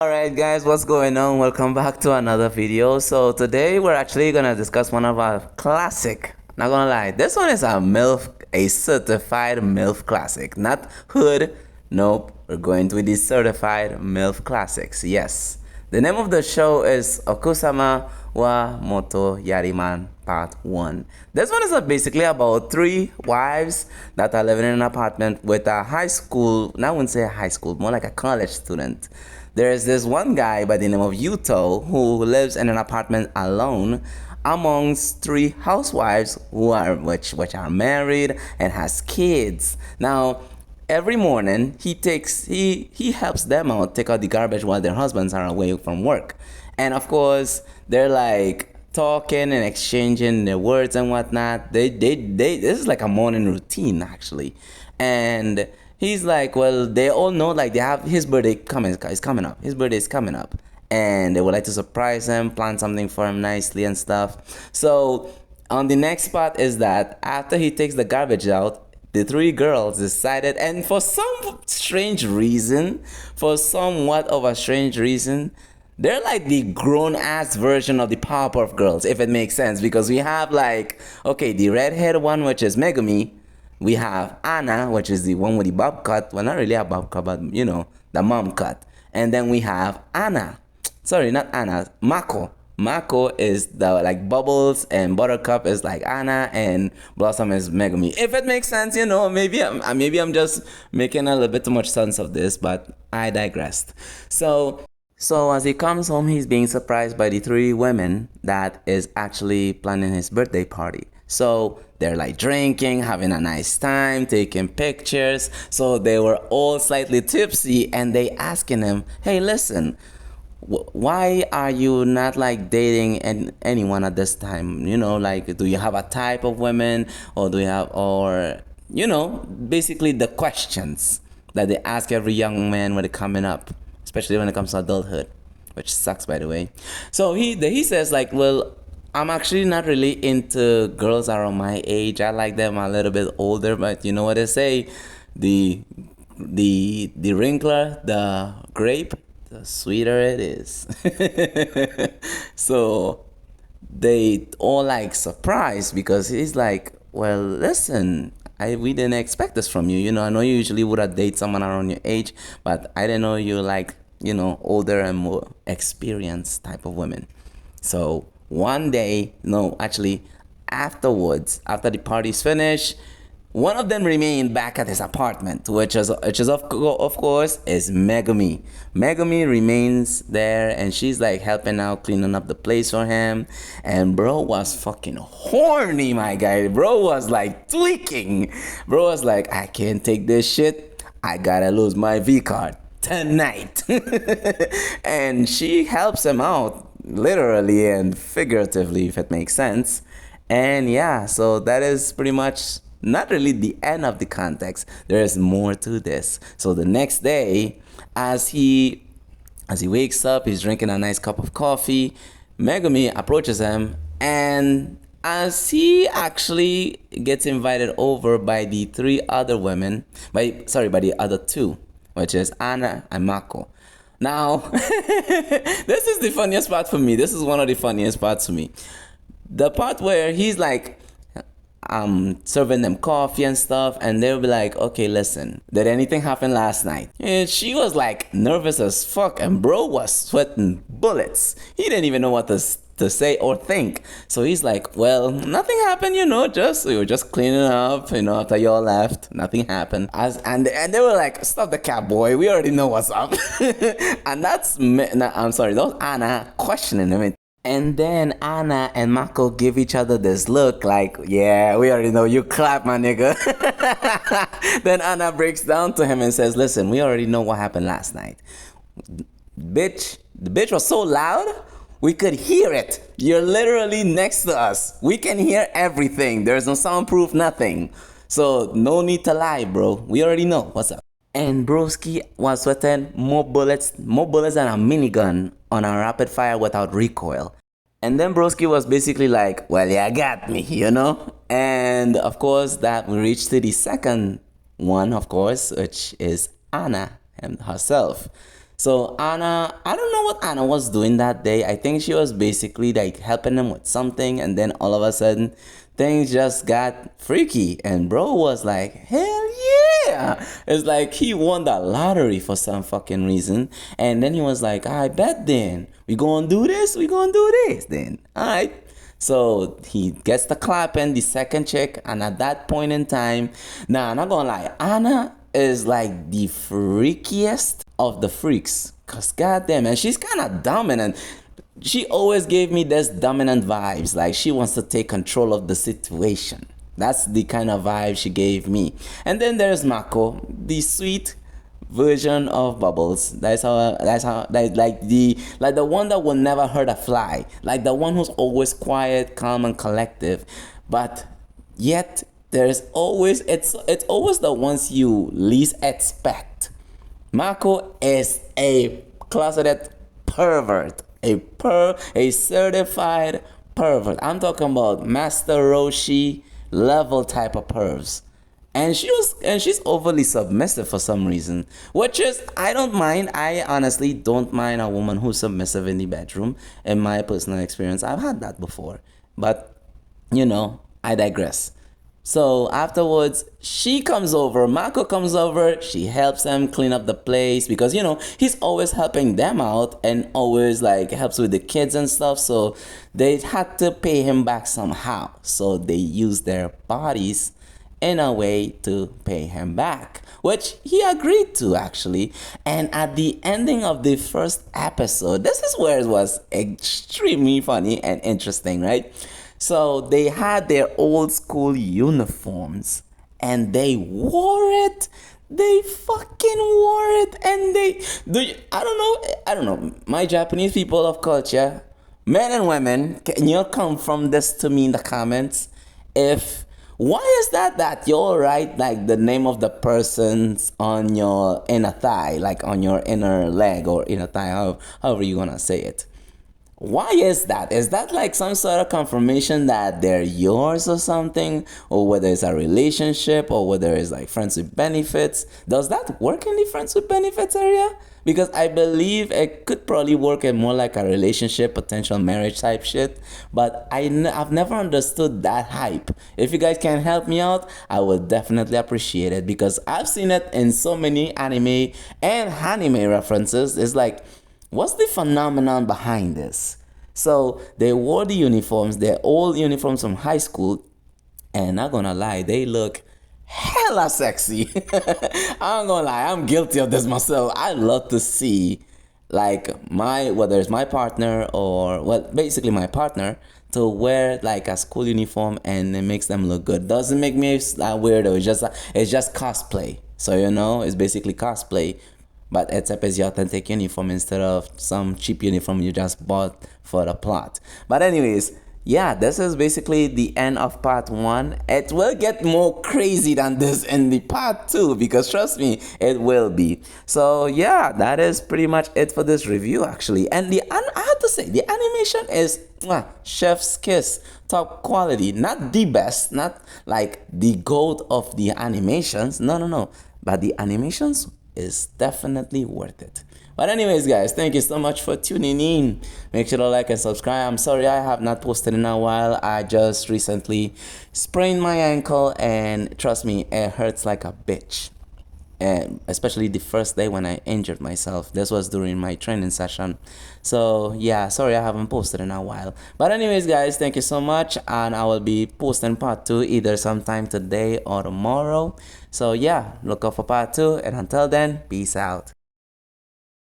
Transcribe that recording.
Alright guys, what's going on? Welcome back to another video. So today we're actually gonna discuss one of our classic, not gonna lie, this one is a certified MILF classic. Not hood, nope, we're going to the certified MILF classics, yes. The name of the show is Okusama wa Moto Yariman Part 1. This one is basically about three wives that are living in an apartment with a high school, I wouldn't say a high school, more like a college student. There's this one guy by the name of Yuuto who lives in an apartment alone amongst three housewives which are married and has kids. Now, every morning he helps them out take out the garbage while their husbands are away from work. And of course, they're like talking and exchanging their words and whatnot. This is like a morning routine actually. And he's like, well, they all know like they have his birthday is coming up. His birthday is coming up. And they would like to surprise him, plan something for him nicely and stuff. So on the next part is that after he takes the garbage out, the three girls decided, and for some strange reason, for somewhat of a strange reason, they're like the grown-ass version of the Powerpuff Girls, if it makes sense, because we have like, okay, the redhead one, which is Megumi. We have Anna, which is the one with the bob cut. Well, not really a bob cut, but you know, the mom cut. And then we have Anna. Sorry, not Anna. Mako. Mako is the like Bubbles, and Buttercup is like Anna, and Blossom is Megumi. If it makes sense, you know, maybe I'm just making a little bit too much sense of this, but I digressed. So as he comes home, he's being surprised by the three women that is actually planning his birthday party. So they're like drinking, having a nice time, taking pictures. So they were all slightly tipsy, and they asking him, hey, listen, why are you not like dating anyone at this time? You know, like, do you have a type of women, or do you have, or, you know, basically the questions that they ask every young man when they're coming up, especially when it comes to adulthood, which sucks, by the way. So he says like, well, I'm actually not really into girls around my age. I like them a little bit older, but you know what they say, the wrinkler, the grape, the sweeter it is. So they all like surprised, because he's like, well, listen, we didn't expect this from you. You know, I know you usually would have dated someone around your age, but I didn't know you like, you know, older and more experienced type of women. So one day, no, actually, afterwards, after the party's finished, one of them remained back at his apartment, which is of course is Megumi. Megumi remains there, and she's like helping out, cleaning up the place for him. And bro was fucking horny, my guy. Bro was like tweaking. Bro was like, I can't take this shit. I gotta lose my V card tonight. And she helps him out, literally and figuratively, if it makes sense. And yeah, so that is pretty much not really the end of the context. There is more to this. So the next day, as he wakes up, he's drinking a nice cup of coffee. Megumi approaches him, and as he actually gets invited over by the three other women, by the other two, which is Anna and Mako. Now, this is the funniest part for me. This is one of the funniest parts for me. The part where he's like, serving them coffee and stuff, and they'll be like, okay, listen, did anything happen last night? And she was like nervous as fuck, and bro was sweating bullets. He didn't even know what to say or think. So he's like, well, nothing happened, you know, we were just cleaning up, you know, after y'all left, nothing happened. And they were like, stop the cap, boy, we already know what's up. And that was Anna questioning him. And then Anna and Mako give each other this look like, yeah, we already know you clap, my nigga. Then Anna breaks down to him and says, listen, we already know what happened last night. The bitch was so loud, we could hear it. You're literally next to us. We can hear everything. There's no soundproof, nothing. So no need to lie, bro. We already know what's up. And broski was sweating more bullets than a minigun on a rapid fire without recoil. And then broski was basically like, well, yeah, got me, you know? And of course, that we reached to the second one, of course, which is Anna herself. So Anna, I don't know what Anna was doing that day. I think she was basically like helping him with something, and then all of a sudden things just got freaky, and bro was like, hell yeah. It's like he won the lottery for some fucking reason. And then he was like, I bet then we gonna do this, we gonna do this then. Alright. So he gets the clap and the second chick, and at that point in time, nah, I'm not gonna lie, Anna is like the freakiest of the freaks. Cause goddamn, and she's kind of dominant. She always gave me this dominant vibes, like she wants to take control of the situation. That's the kind of vibe she gave me. And then there's Mako, the sweet version of Bubbles. That's like the one that will never hurt a fly, like the one who's always quiet, calm, and collective, but yet there's always it's always the ones you least expect. Mako is a closeted pervert, a certified pervert. I'm talking about Master Roshi level type of pervs. And she's overly submissive for some reason, which is, I don't mind. I honestly don't mind a woman who's submissive in the bedroom. In my personal experience, I've had that before. But I digress. So afterwards, she comes over, Mako comes over, she helps them clean up the place because, he's always helping them out and always like helps with the kids and stuff. So they had to pay him back somehow. So they used their bodies in a way to pay him back, which he agreed to actually. And at the ending of the first episode, this is where it was extremely funny and interesting, right? So they had their old school uniforms and they wore it. They fucking wore it, and I don't know. My Japanese people of culture, men and women, can you come from this to me in the comments? Why is that you'll write like the name of the person's on your inner thigh, like on your inner leg or inner thigh, however you gonna say it? Why is that? Is that like some sort of confirmation that they're yours or something? Or whether it's a relationship or whether it's like friends with benefits? Does that work in the friends with benefits area? Because I believe it could probably work in more like a relationship, potential marriage type shit. But I've never understood that hype. If you guys can help me out, I would definitely appreciate it. Because I've seen it in so many anime and anime references. It's like, what's the phenomenon behind this? So they wore the uniforms, their old uniforms from high school, and not gonna lie, they look hella sexy. I'm gonna lie, I'm guilty of this myself. I love to see like whether it's my partner or basically my partner to wear like a school uniform and it makes them look good. Doesn't make me weirdo. It's just cosplay. So it's basically cosplay. But except it's your authentic uniform instead of some cheap uniform you just bought for the plot. But anyways, yeah, this is basically the end of part 1. It will get more crazy than this in the part 2 because trust me, it will be. So yeah, that is pretty much it for this review actually. And I have to say, the animation is chef's kiss, top quality. Not the best, not like the goat of the animations. No. But the animations is definitely worth it. But anyways guys, thank you so much for tuning in. Make sure to like and subscribe. I'm sorry I have not posted in a while. I just recently sprained my ankle and trust me, it hurts like a bitch. And especially the first day when I injured myself. This was during my training session. So yeah, sorry I haven't posted in a while. But anyways guys, thank you so much, and I will be posting part 2 either sometime today or tomorrow. So yeah, look out for part 2, and until then, peace out.